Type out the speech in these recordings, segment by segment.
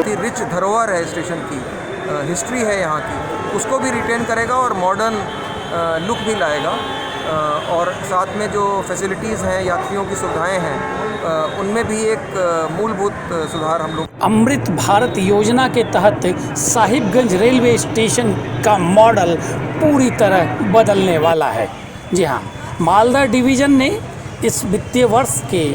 बहुत ही रिच धरोहर है स्टेशन की, हिस्ट्री है यहाँ की, उसको भी रिटेन करेगा और मॉडर्न लुक भी लाएगा। और साथ में जो फैसिलिटीज़ हैं, यात्रियों की सुविधाएं हैं, उनमें भी एक मूलभूत सुधार हम लोग। अमृत भारत योजना के तहत साहिबगंज रेलवे स्टेशन का मॉडल पूरी तरह बदलने वाला है। जी हाँ, मालदा डिवीज़न ने इस वित्तीय वर्ष के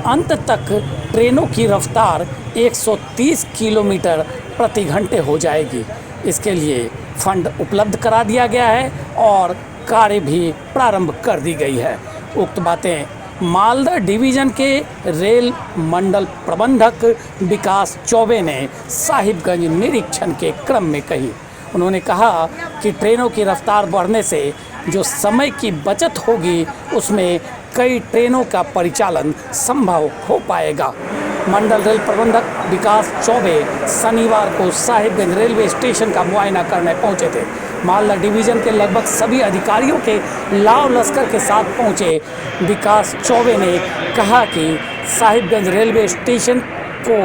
अंत तक ट्रेनों की रफ्तार 130 किलोमीटर प्रति घंटे हो जाएगी। इसके लिए फंड उपलब्ध करा दिया गया है और कार्य भी प्रारंभ कर दी गई है। उक्त बातें मालदा डिवीज़न के रेल मंडल प्रबंधक विकास चौबे ने साहिबगंज निरीक्षण के क्रम में कही। उन्होंने कहा कि ट्रेनों की रफ्तार बढ़ने से जो समय की बचत होगी उसमें कई ट्रेनों का परिचालन संभव हो पाएगा। मंडल रेल प्रबंधक विकास चौबे शनिवार को साहिबगंज रेलवे स्टेशन का मुआयना करने पहुंचे थे। मालदा डिवीज़न के लगभग सभी अधिकारियों के लाव लश्कर के साथ पहुंचे विकास चौबे ने कहा कि साहिबगंज रेलवे स्टेशन को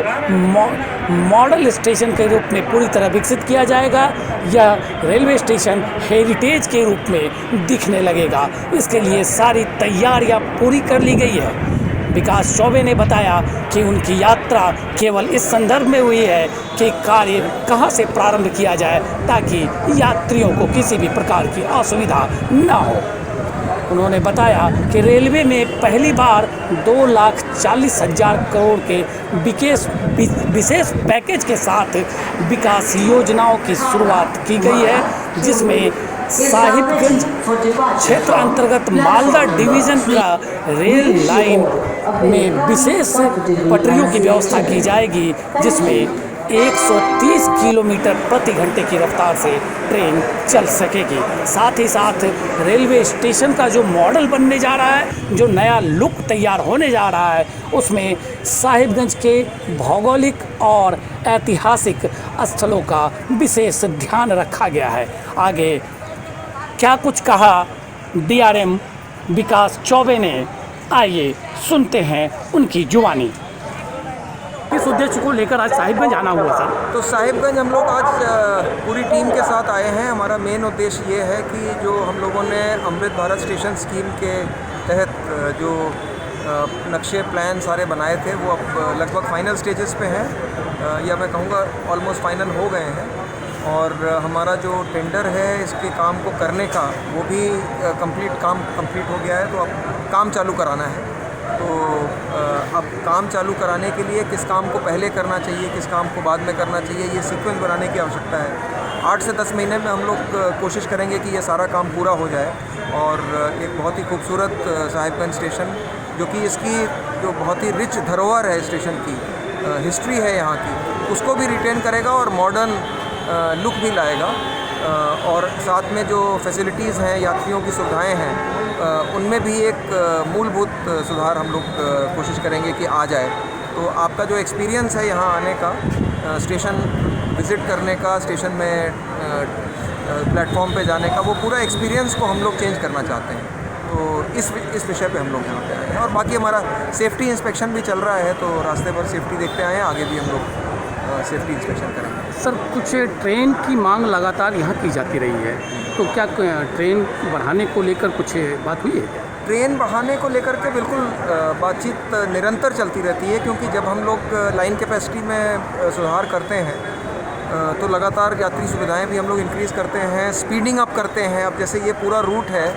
मॉडल स्टेशन के रूप में पूरी तरह विकसित किया जाएगा। यह रेलवे स्टेशन हेरिटेज के रूप में दिखने लगेगा। इसके लिए सारी तैयारियां पूरी कर ली गई है। विकास चौबे ने बताया कि उनकी यात्रा केवल इस संदर्भ में हुई है कि कार्य कहां से प्रारंभ किया जाए ताकि यात्रियों को किसी भी प्रकार की असुविधा न हो। उन्होंने बताया कि रेलवे में पहली बार 2,40,000 करोड़ के विशेष पैकेज के साथ विकास योजनाओं की शुरुआत की गई है, जिसमें साहिबगंज क्षेत्र अंतर्गत मालदा डिवीज़न का रेल लाइन में विशेष पटरियों की व्यवस्था की जाएगी, जिसमें 130 किलोमीटर प्रति घंटे की रफ्तार से ट्रेन चल सकेगी। साथ ही साथ रेलवे स्टेशन का जो मॉडल बनने जा रहा है, जो नया लुक तैयार होने जा रहा है, उसमें साहिबगंज के भौगोलिक और ऐतिहासिक स्थलों का विशेष ध्यान रखा गया है। आगे क्या कुछ कहा डीआरएम विकास चौबे ने, आइए सुनते हैं उनकी जुबानी। किस उद्देश्य को लेकर आज साहिबगंज आना हुआ सर? तो साहिबगंज हम लोग आज पूरी टीम के साथ आए हैं। हमारा मेन उद्देश्य ये है कि जो हम लोगों ने अमृत भारत स्टेशन स्कीम के तहत जो नक्शे प्लान सारे बनाए थे, वो अब लगभग फाइनल स्टेजेस पे हैं, या मैं कहूँगा ऑलमोस्ट फाइनल हो गए हैं। और हमारा जो टेंडर है इसके काम को करने का, वो भी काम कंप्लीट हो गया है। तो अब काम चालू कराना है। तो अब काम चालू कराने के लिए किस काम को पहले करना चाहिए, किस काम को बाद में करना चाहिए, ये सीक्वेंस बनाने की आवश्यकता है। 8 से 10 महीने में हम लोग कोशिश करेंगे कि ये सारा काम पूरा हो जाए और एक बहुत ही खूबसूरत साहिबगंज स्टेशन, जो कि इसकी जो बहुत ही रिच धरोहर है स्टेशन की, हिस्ट्री है यहाँ की, उसको भी रिटेन करेगा और मॉडर्न लुक भी लाएगा। और साथ में जो फैसिलिटीज़ हैं, यात्रियों की सुविधाएं हैं, उनमें भी एक मूलभूत सुधार हम लोग कोशिश करेंगे कि आ जाए। तो आपका जो एक्सपीरियंस है यहाँ आने का, स्टेशन विज़िट करने का, स्टेशन में प्लेटफॉर्म पे जाने का, वो पूरा एक्सपीरियंस को हम लोग चेंज करना चाहते हैं। तो इस विषय पे हम लोग यहाँ पे आए हैं। और बाकी हमारा सेफ्टी इंस्पेक्शन भी चल रहा है, तो रास्ते पर सेफ्टी देखते आए हैं, आगे भी हम लोग सेफ्टी इंस्पेक्शन करेंगे। सर, कुछ ट्रेन की मांग लगातार यहाँ की जाती रही है, तो क्या ट्रेन बढ़ाने को लेकर कुछ बात हुई है? ट्रेन बढ़ाने को लेकर के बिल्कुल बातचीत निरंतर चलती रहती है, क्योंकि जब हम लोग लाइन कैपेसिटी में सुधार करते हैं तो लगातार यात्री सुविधाएं भी हम लोग इंक्रीज़ करते हैं, स्पीडिंग अप करते हैं। अब जैसे ये पूरा रूट है,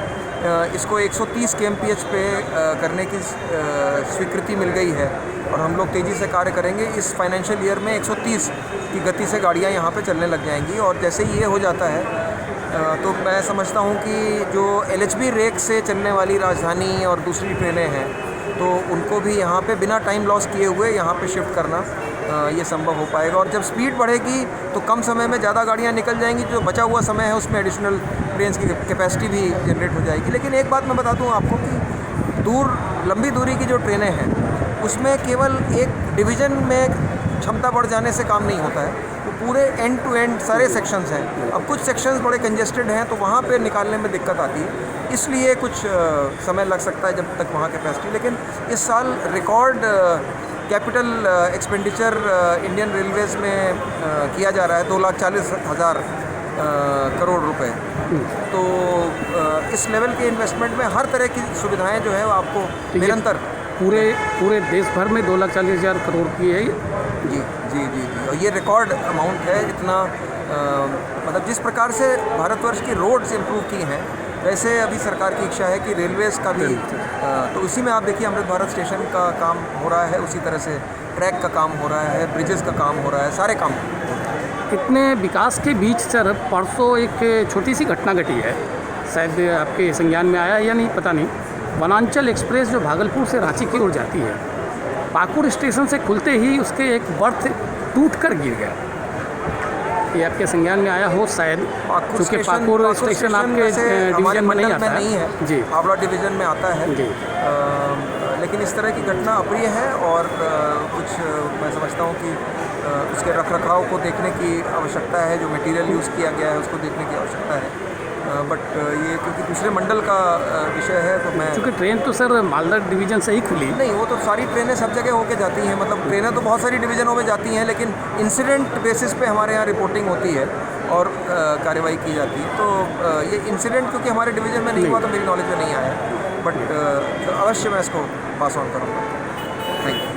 इसको 130 kmph पे करने की स्वीकृति मिल गई है और हम लोग तेज़ी से कार्य करेंगे। इस फाइनेंशियल ईयर में 130 की गति से गाड़ियाँ यहाँ पे चलने लग जाएंगी। और जैसे ही ये हो जाता है तो मैं समझता हूँ कि जो LHB रेक से चलने वाली राजधानी और दूसरी ट्रेनें हैं, तो उनको भी यहाँ पे बिना टाइम लॉस किए हुए यहाँ पे शिफ्ट करना ये संभव हो पाएगा। और जब स्पीड बढ़ेगी तो कम समय में ज़्यादा गाड़ियाँ निकल जाएंगी, जो बचा हुआ समय है उसमें एडिशनल ट्रेन्स की कैपेसिटी भी जनरेट हो जाएगी। लेकिन एक बात मैं बता दूँ आपको कि लंबी दूरी की जो ट्रेनें हैं उसमें केवल एक डिवीज़न में क्षमता बढ़ जाने से काम नहीं होता है, वो पूरे एंड टू एंड सारे सेक्शंस हैं। अब कुछ सेक्शंस बड़े कंजेस्टेड हैं तो वहाँ पे निकालने में दिक्कत आती है, इसलिए कुछ समय लग सकता है जब तक वहाँ कैपेसिटी। लेकिन इस साल record capital expenditure Indian Railways में किया जा रहा है 2,40,000 करोड़ रुपए। तो इस लेवल के इन्वेस्टमेंट में हर तरह की सुविधाएं जो है वो आपको निरंतर पूरे देश भर में 2,40,000 करोड़ की है ये। जी जी जी जी और ये रिकॉर्ड अमाउंट है। इतना मतलब जिस प्रकार से भारतवर्ष की रोड्स इम्प्रूव की हैं, वैसे अभी सरकार की इच्छा है कि रेलवेज़ का भी तो उसी में आप देखिए अमृत भारत स्टेशन का काम हो रहा है, उसी तरह से ट्रैक का काम हो रहा है, ब्रिजेस का काम हो रहा है, सारे काम। इतने विकास के बीच सर परसों एक छोटी सी घटना घटी है, शायद आपके संज्ञान में आया या नहीं पता नहीं। वनांचल एक्सप्रेस जो भागलपुर से रांची की ओर जाती है, पाकुड़ स्टेशन से खुलते ही उसके एक बर्थ टूट कर गिर गया। ये आपके संज्ञान में आया हो शायद, क्योंकि पाकुड़ स्टेशन आपके डिवीजन में नहीं आता है जी, हावड़ा डिवीज़न में आता है जी। लेकिन इस तरह की घटना अप्रिय है और कुछ मैं समझता हूँ कि उसके रखरखाव को देखने की आवश्यकता है, जो मटेरियल यूज़ किया गया है उसको देखने की आवश्यकता है। बट ये क्योंकि दूसरे मंडल का विषय है तो मैं, क्योंकि ट्रेन तो सर मालदा डिवीज़न से ही खुली नहीं, वो तो सारी ट्रेनें सब जगह होके जाती हैं, मतलब ट्रेनें तो बहुत सारी डिवीज़नों में जाती हैं, लेकिन इंसिडेंट बेसिस पे हमारे यहाँ रिपोर्टिंग होती है और कार्रवाई की जाती है। तो ये इंसिडेंट क्योंकि हमारे डिवीज़न में नहीं हुआ तो मेरी नॉलेज में नहीं आया, बट अवश्य मैं इसको पास ऑन करूँगा। Thank you.